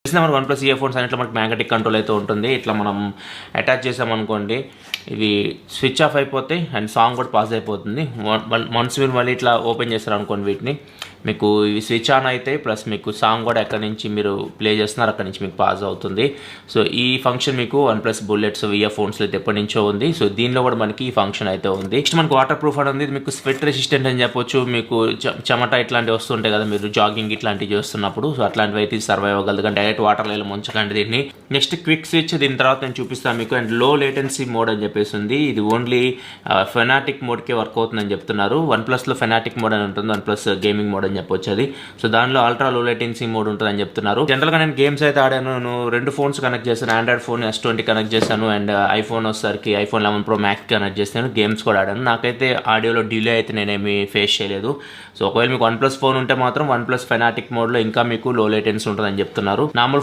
తెలిసిన మన one plus ear phones అన్నిట్లో మనకి మ్యాగ్నెటిక్ కంట్రోల్ అయితే ఉంటుంది. ఇట్లా మనం అటాచ్ చేసామనుకోండి ఇది స్విచ్ ఆఫ్ అయిపోతాయి అండ్ సాంగ్ కూడా పాజ్ అయిపోతుంది. వన్స్ మీరు మళ్ళీ ఇట్లా ఓపెన్ చేస్తారు అనుకోండి వీటిని మీకు ఇవి స్విచ్ ఆన్ అయితే ప్లస్ మీకు సాంగ్ కూడా ఎక్కడి నుంచి మీరు ప్లే చేస్తున్నారు అక్కడి నుంచి మీకు పాజ్ అవుతుంది. సో ఈ ఫంక్షన్ మీకు వన్ ప్లస్ బుల్లెట్స్ ఇయర్ ఫోన్స్లో అయితే ఎప్పటి నుంచో ఉంది. సో దీనిలో కూడా మనకి ఈ ఫంక్షన్ అయితే ఉంది. నెక్స్ట్ మనకు వాటర్ ప్రూఫ్ అని ఉంది. మీకు స్వెట్ రెసిస్టెంట్ అని చెప్పొచ్చు. మీకు చెమట ఇట్లాంటివి వస్తుంటాయి కదా మీరు జాగింగ్ ఇట్లాంటివి చేస్తున్నప్పుడు, సో అట్లాంటివి అయితే సర్వైవ్ అవ్వగలదు కానీ డైరెక్ట్ వాటర్లో ముంచకండి దీన్ని. నెక్స్ట్ క్విక్ స్విచ్ దీని తర్వాత నేను చూపిస్తాను మీకు. అండ్ లో లేటెన్సీ మోడ్ అని చెప్పేసి ఉంది. ఇది ఓన్లీ ఫెనాటిక్ మోడ్కే వర్క్ అవుతుందని చెప్తున్నారు. వన్ ప్లస్లో ఫెనాటిక్ మోడ్ అని ఉంటుంది, వన్ ప్లస్ గేమింగ్ మోడ్ అని చెప్పొచ్చు అది. సో దానిలో అల్ట్రా లో లేటెన్సీ మోడ్ ఉంటుందని చెప్తున్నారు. జనరల్గా నేను గేమ్స్ అయితే ఆడాను. నేను 2 ఫోన్స్ కనెక్ట్ చేశాను. ఆండ్రాయిడ్ ఫోన్ S20 కనెక్ట్ చేశాను అండ్ ఐఫోన్ వచ్చేసరికి ఐఫోన్ 11 Pro Max కనెక్ట్ చేశాను. గేమ్స్ కూడా ఆడాను. నాకైతే ఆడియోలో డిలే అయితే నేనేమి ఫేస్ చేయలేదు. సో ఒకవేళ మీకు వన్ ప్లస్ ఫోన్ ఉంటే మాత్రం వన్ ప్లస్ ఫెనాటిక్ మోడ్లో ఇంకా మీకు లో లేటెన్సీ ఉంటుందని చెప్తున్నారు. నార్మల్